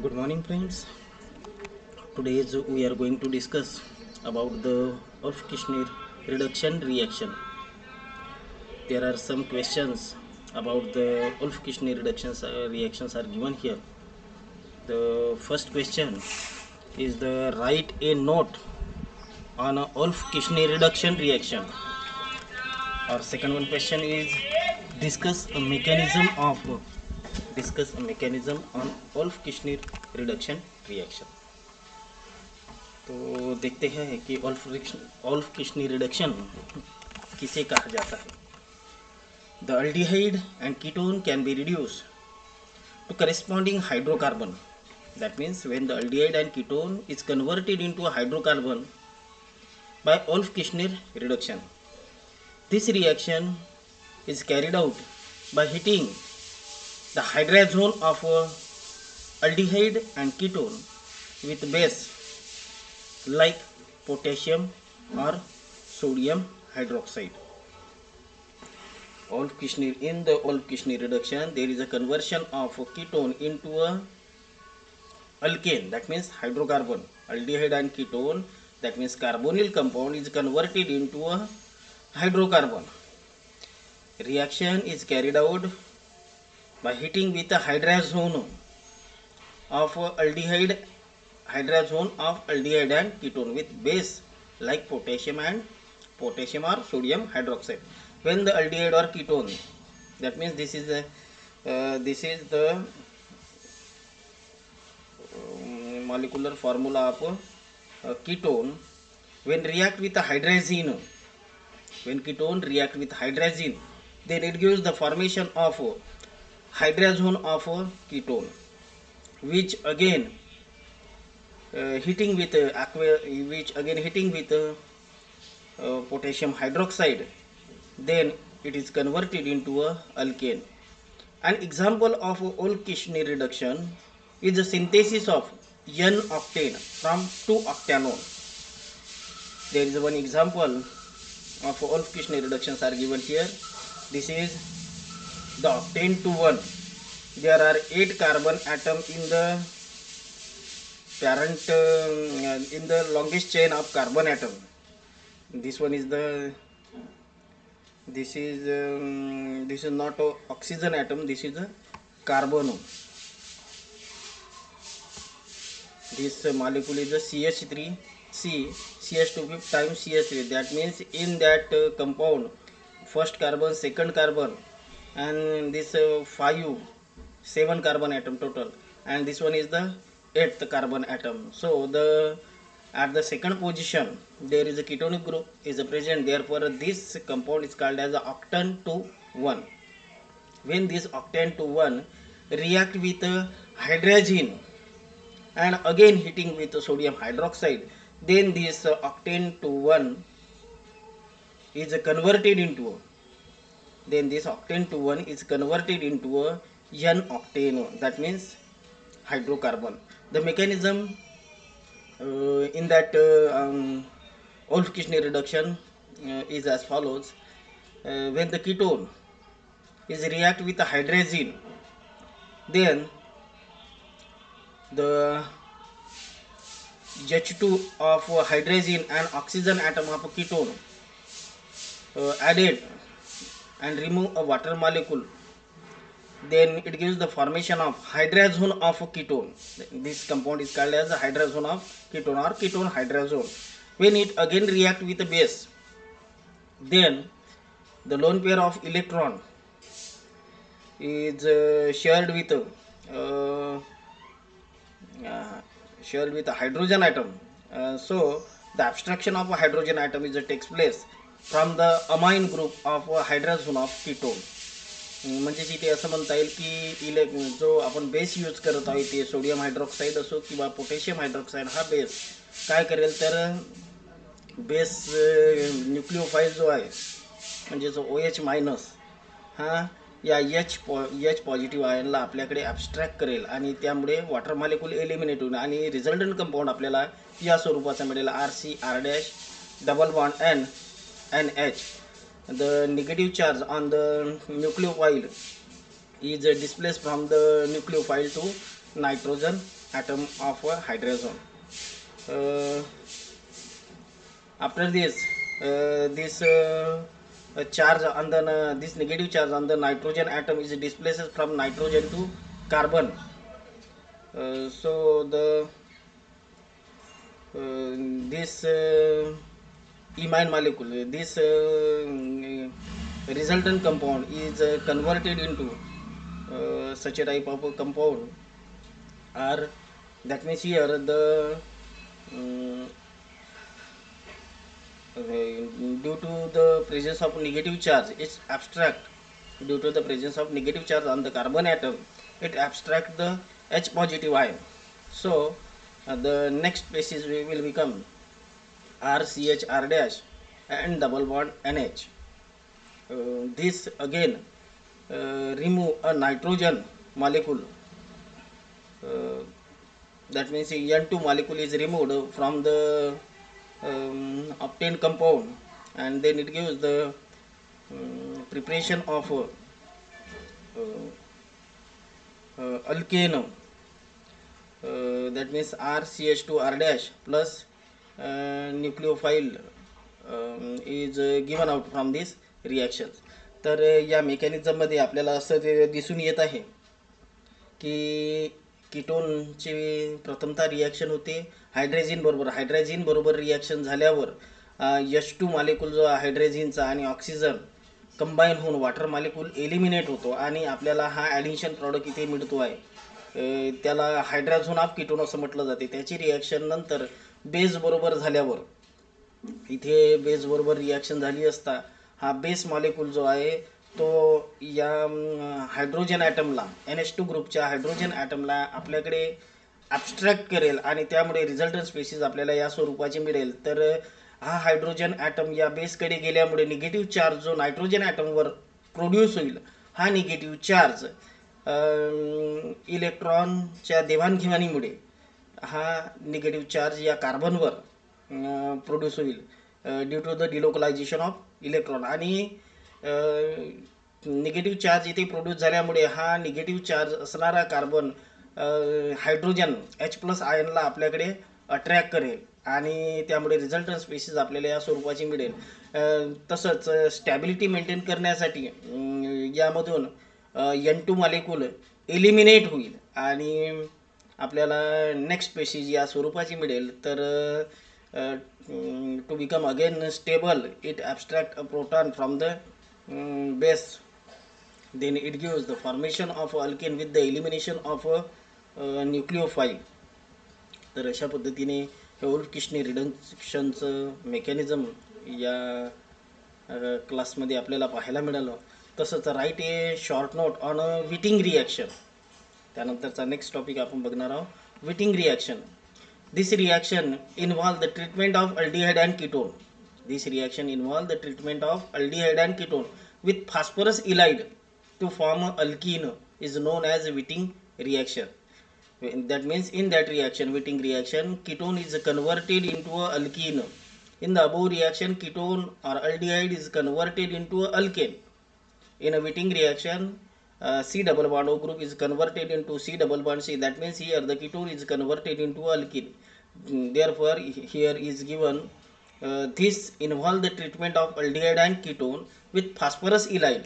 Good morning, friends. Today we are going to discuss about the Wolff-Kishner reduction reaction. There are some questions about the Wolff-Kishner reactions are given here. The first question is the write a note on a Wolff-Kishner reduction reaction. Our second one question is discuss a mechanism on Wolff-Kishner reduction reaction. तो देखते हैं कि ऑल्फ Kishni reduction किसे कहा जाता है. The aldehyde and ketone can be reduce to corresponding hydrocarbon. That means when the aldehyde and ketone is converted into hydrocarbon by Wolff-Kishner reduction. This reaction is carried out by heating the hydrazone of aldehyde and ketone with base like potassium or sodium hydroxide. In the Wolff-Kishner reduction, there is a conversion of ketone into a alkane, that means hydrocarbon. Aldehyde and ketone, that means carbonyl compound, is converted into a hydrocarbon. Reaction is carried out by heating with a hydrazone of aldehyde and ketone with base like potassium or sodium hydroxide. When the aldehyde or ketone, that means this is the molecular formula of ketone. When react with a hydrazine, when ketone react with hydrazine, then it gives the formation of hydrazone of ketone, which again heating with potassium hydroxide, then it is converted into a alkane. An example of Wolff-Kishner reduction is the synthesis of N-octane from 2-octanone. There is one example of Wolff-Kishner reductions are given here. This is the octane to 1. There are 8 carbon atoms in the parent in the longest chain of carbon atom. This one is this is not a oxygen atom, this is a carbon. This molecule is a CH3C, CH2 times CH3. That means in that compound, first carbon, second carbon, and this 7 carbon atom total, and this one is the 8th carbon atom. So at the second position there is a ketonic group is present. Therefore, this compound is called as a octane to 1. When this octane to 1 react with hydrazine and again heating with sodium hydroxide, then this octane to 1 is converted into a N-octane, that means hydrocarbon. The mechanism in that Wolff-Kishner reduction is as follows. When the ketone is react with the hydrazine, then the H2 of hydrazine and oxygen atom of ketone added and remove a water molecule, then it gives the formation of hydrazone of ketone. This compound is called as the hydrazone of ketone or ketone hydrazone. When it again react with the base, then the lone pair of electron is shared with a hydrogen atom. So the abstraction of a hydrogen atom takes place from the amine group of hydrazone of ketone. म्हणजेच इथे असं म्हणता येईल की जो आपण base use करत आहोत ते सोडियम हायड्रॉक्साईड असो किंवा पोटॅशियम हायड्रॉक्साईड, हा बेस काय करेल तर बेस न्यूक्लिओफाइल जो आहे म्हणजे जो OH मायनस हा या एच पॉझिटिव्ह आयनला आपल्याकडे ॲब्स्ट्रॅक्ट करेल आणि त्यामुळे वॉटर मॉलिक्यूल एलिमिनेट होईल आणि रिझल्टंट कंपाऊंड आपल्याला या स्वरूपाचा मिळेल RC double bond NH. The negative charge on the nucleophile is displaced from the nucleophile to nitrogen atom of a hydrazone. After this, charge on the this negative charge on the nitrogen atom is displaces from nitrogen to carbon. So the this imine molecule, this resultant compound is converted into such a type of a compound, or that means here the um, due to the presence of negative charge, it's abstract. Due to the presence of negative charge on the carbon atom, it abstract the H positive ion. So the next species will become RCH R dash and double bond NH. This again remove a nitrogen molecule. Uh, that means N2 molecule is removed from the obtained compound, and then it gives the preparation of alkane, that means RCH2 R dash plus nucleophile is given out from this reactions. तर या मेकॅनिझममध्ये आपल्याला असं ते दिसून येत आहे की कीटोनची प्रथमतः रिॲक्शन होते हायड्रेजिन बरोबर रिॲक्शन झाल्यावर H2 मॉलिक्यूल जो हायड्रेजिनचा आणि ऑक्सिजन कंबाईन होऊन वॉटर मॉलिक्यूल एलिमिनेट होतो आणि आपल्याला हा ॲडिशन प्रॉडक्ट इथे मिळतो आहे, त्याला हायड्राझोन ऑफ कीटोन असं म्हटलं जाते. त्याची रिॲक्शन नंतर बेस बरोबर झाल्यावर, इथे बेस बरोबर रिॲक्शन झाली असता हा बेस मॉलिक्यूल जो आहे तो या हायड्रोजन ॲटमला NH2 ग्रुपच्या हायड्रोजन ॲटमला आपल्याकडे ॲब्स्ट्रॅक्ट करेल आणि त्यामुळे रिझल्टंट स्पेसिस आपल्याला या स्वरूपाची मिळेल. तर हा हायड्रोजन ॲटम या बेसकडे गेल्यामुळे निगेटिव्ह चार्ज जो नायट्रोजन ॲटमवर प्रोड्यूस होईल, हा निगेटिव्ह चार्ज इलेक्ट्रॉनच्या देवाणघेवाणीमुळे हा निगेटिव्ह चार्ज या कार्बनवर प्रोड्यूस होईल due to the delocalisation of electron. आणि निगेटिव्ह चार्ज इथे प्रोड्यूस झाल्यामुळे हा निगेटिव्ह चार्ज असणारा कार्बन हायड्रोजन H+ आयनला आपल्याकडे अट्रॅक्ट करेल आणि त्यामुळे रिझल्टंट स्पेसिस आपल्याला या स्वरूपाची मिळेल. तसंच स्टॅबिलिटी मेंटेन करण्यासाठी यामधून N2 मॉलिक्यूल एलिमिनेट होईल आणि आपल्याला नेक्स्ट स्पेसिस या स्वरूपाची मिळेल. तर to become again stable, it abstract a proton from the base, then it gives the formation of alkane with the elimination of a nucleophile. तर अशा पद्धतीने वोल्फ-किशने रिडक्शनचं मेकॅनिझम या क्लासमध्ये आपल्याला पाहायला मिळालं. तसंच write a short note on Wittig reaction. त्यानंतरचा नेक्स्ट टॉपिक आपण बघणार आहोत Wittig reaction. This reaction involves the treatment of aldehyde and ketone. This reaction involves the treatment of aldehyde and ketone with phosphorus ylide to form a alkene is known as Witting reaction. That means in that reaction, Witting reaction, ketone is converted into a alkene. In the above reaction, ketone or aldehyde is converted into a alkane. In a Witting reaction, C double bond O group is converted into C double bond C. That means here the ketone is converted into alkene. Therefore, here is given this involve the treatment of aldehyde and ketone with phosphorus ylide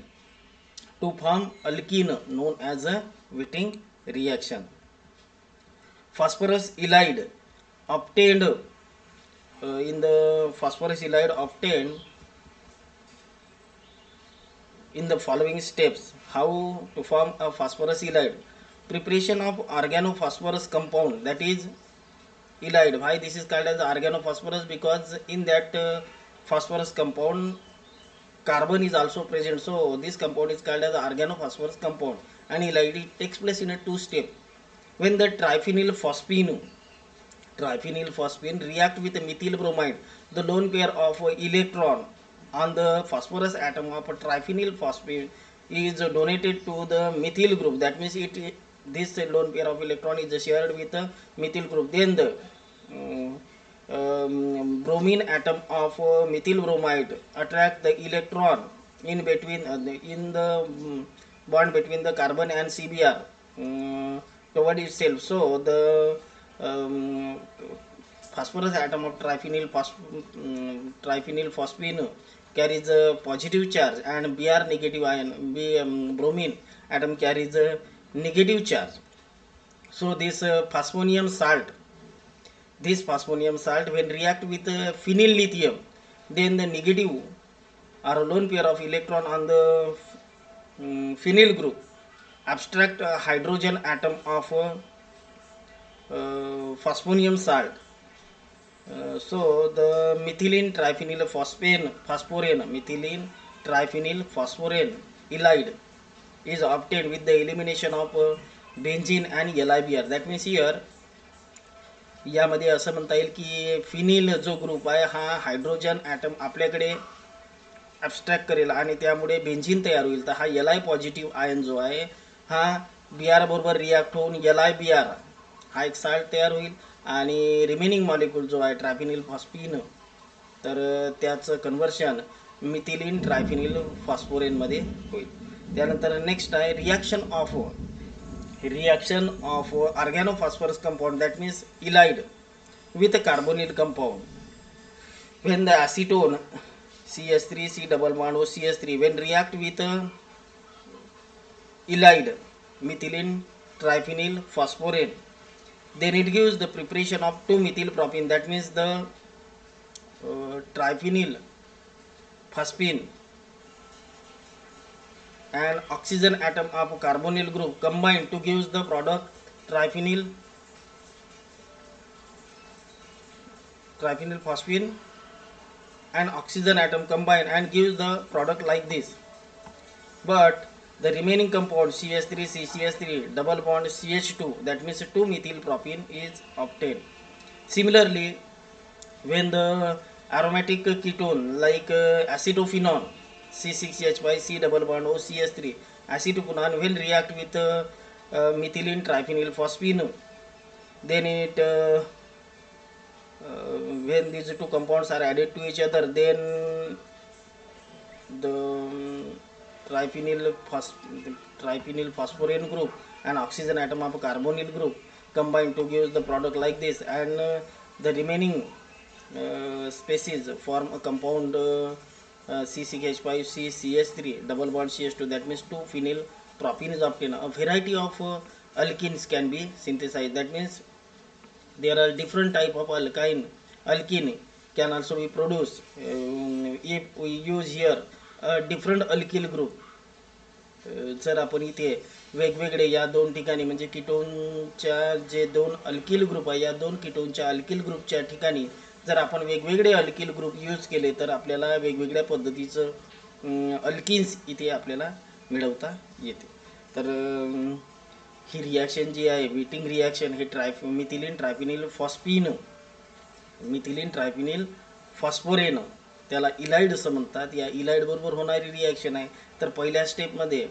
to form alkene known as a Witting reaction. Phosphorus ylide obtained in the phosphorus ylide obtained in the following steps. How to form a phosphorus ylide? Preparation of organophosphorus compound, that is ylide. Why this is called as organophosphorus? Because in that phosphorus compound carbon is also present, so this compound is called as organophosphorus compound. And ylide takes place in a two step. When the triphenyl phosphine react with methyl bromide, the lone pair of electron on the phosphorus atom of a triphenyl phosphine is donated to the methyl group. That means this lone pair of electron is shared with the methyl group. Then the bromine atom of methyl bromide attract the electron in between in the bond between the carbon and CBr toward itself. So the phosphorus atom of triphenyl phosphine carries a positive charge, and Br negative ion, bromine atom carries a negative charge. So this phosphonium salt when react with phenyl lithium, then the negative or a lone pair of electron on the phenyl group abstract hydrogen atom of phosphonium salt. So the methylene triphenyl phosphorane ylide is obtained with the elimination of benzene and LiBr. That means here यामध्ये असं म्हणता येईल की phenyl जो group आहे हा hydrogen atom आपल्याकडे abstract करेल आणि त्यामुळे बेन्झिन तयार होईल. तर हा Li पॉझिटिव्ह आयन जो आहे हा Br बरोबर रिॲक्ट होऊन LiBr हा एक साल्ट तयार होईल आणि रिमेनिंग मॉलिक्यूल जो आहे ट्रायफिनिल फॉस्फिन तर त्याचं कन्व्हर्शन मिथिलीन ट्रायफिनिल फॉस्फोरेनमध्ये होईल. त्यानंतर नेक्स्ट आहे reaction of organophosphorus compound, that means ylide, with a carbonyl compound. When the acetone CH3 C double bond O CH3 when react with ylide methylene triphenyl phosphorane, then it gives the preparation of 2-methyl propene. That means the triphenyl phosphine and oxygen atom of carbonyl group combine to give the product triphenyl phosphine and oxygen atom combine and gives the product like this. But the remaining compound CH3 CCH3 double bond CH2, that means 2-methyl propene is obtained. Similarly, when the aromatic ketone like acetophenone C6H5 C double bond O CH3 acetoquinone will react with methylene triphenyl phosphine, then it when these two compounds are added to each other, then the triphenyl phosphorane group and oxygen atom of carbonyl group combine to give the product like this, and the remaining species form a compound C6H5 CH3 double bond CH2, that means 2-phenyl propene is obtained. A variety of alkenes can be synthesized. That means there are different type of alkene can also be produced. If we use here a different alkyl group, जर आपण इथे वेगवेगळे या दोन ठिकाणी म्हणजे कीटोनच्या जे दोन alkyl group आहे या दोन कीटोनच्या अल्किल ग्रुपच्या ठिकाणी जर आपण वेगवेगळे अल्किल ग्रुप यूज केले तर आपल्याला वेगवेगळ्या पद्धतीचं अल्किन्स इथे आपल्याला मिळवता येते. तर ही रिॲक्शन जी आहे विटिंग रिॲक्शन हे मिथिलीन ट्रायफिनिल फॉस्फोरेन त्याला इलाइड असं म्हणतात. या इलाइड बरोबर होणारी रिॲक्शन आहे. तर पहिल्या स्टेपमध्ये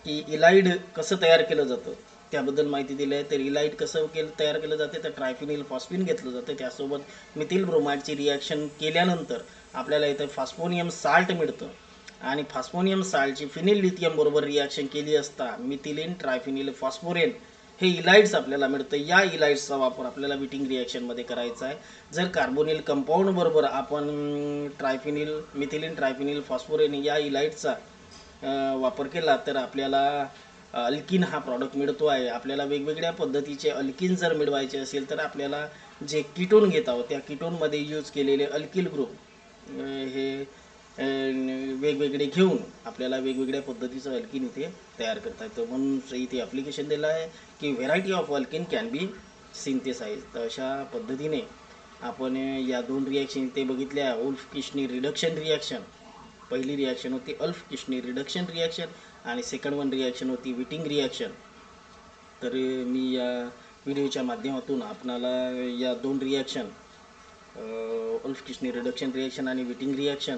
की इलाइड कसं तयार केलं जातं त्याबद्दल माहिती दिली आहे. तर इलाइड कसं तयार केलं जाते तर ट्रायफिनिल फॉस्फिन घेतलं जातं, त्यासोबत मिथिल ब्रोमाइडची रिॲक्शन केल्यानंतर आपल्याला इथं फॉस्फोनियम साल्ट मिळतं आणि फॉस्फोनियम साल्टची फिनिल लिथियम बरोबर रिॲक्शन केली असता मिथिलीन ट्रायफिनिल फॉस्फोरेन हे इलाइड्स आपल्याला मिळतं. या इलाइड्सचा वापर आपल्याला विटिंग रिॲक्शनमध्ये करायचा आहे. जर कार्बोनिल कंपाऊंड बरोबर आपण मिथिलीन ट्रायफिनिल फॉस्फोरेन या इलाइड्सचा वापर केला तर आपल्याला अल्किन हा प्रॉडक्ट मिळतो आहे. आपल्याला वेगवेगळ्या पद्धतीचे अल्किन जर मिळवायचे असेल तर आपल्याला जे कीटोन घेत आहोत त्या कीटोनमध्ये यूज केलेले अल्किल ग्रुप हे वेगवेगळे घेऊन आपल्याला वेगवेगळ्या पद्धतीचं अल्किन इथे तयार करता येतं. म्हणून इथे ॲप्लिकेशन दिलं आहे की variety of alkene can be synthesize. तर अशा पद्धतीने आपण या दोन रिॲक्शन इथे बघितल्या. उल्फ किशनी रिडक्शन रिॲक्शन, पहिली रिॲक्शन होती अल्फ किशनी रिडक्शन रिॲक्शन आणि सेकंड वन रिॲक्शन होती विटिंग रिॲक्शन. तर मी या व्हिडिओच्या माध्यमातून आपणाला या दोन reaction Wolff Kishner reduction reaction आणि विटिंग रिॲक्शन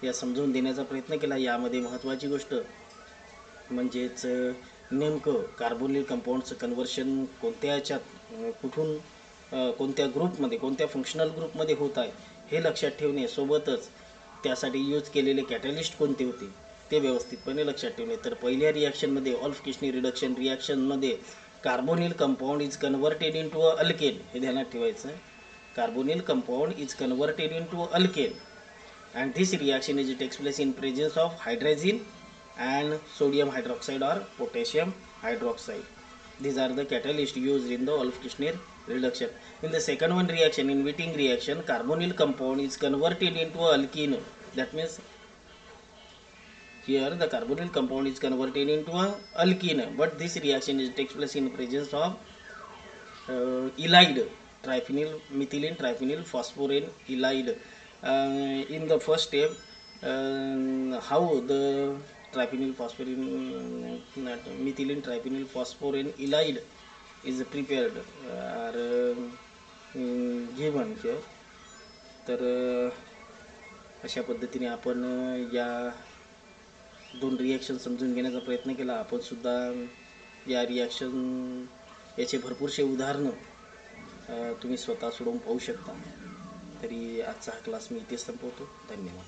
या समजून देण्याचा प्रयत्न केला. यामध्ये महत्त्वाची गोष्ट म्हणजेच नेमकं कार्बोनिल कंपाऊंडचं कन्व्हर्शन कोणत्या ह्याच्यात कुठून कोणत्या ग्रुपमध्ये कोणत्या फंक्शनल ग्रुपमध्ये होत आहे हे लक्षात ठेवणे, सोबतच त्यासाठी यूज केलेले कॅटलिस्ट कोणते होते ते व्यवस्थितपणे लक्षात ठेवणे. तर पहिल्या रिॲक्शनमध्ये उल्फ किशनी रिडक्शन रिॲक्शनमध्ये carbonyl compound is converted into alkane, हे ध्यानात ठेवायचं. Carbonyl compound is converted into alkane and this reaction is takes place in presence of hydrazine and sodium hydroxide or potassium hydroxide. These are the catalysts used in the Wolff-Kishner reduction. In the second one reaction, in Wittig reaction, carbonyl compound is converted into alkene. That means here the carbonyl compound is converted into a alkene, but this reaction is takes place in presence of ylide, triphenyl methylene triphenyl phosphorane ylide. In the first step, how the triphenyl phosphorane methylene triphenyl phosphorane ylide is prepared or given here. तर अशा पद्धतीने आपण या दोन reaction समजून घेण्याचा प्रयत्न केला. आपण सुद्धा या रिॲक्शन याचे भरपूरसे उदाहरणं तुम्ही स्वतः सोडवून पाहू शकता. तरी आजचा हा क्लास मी इथे संपवतो. धन्यवाद.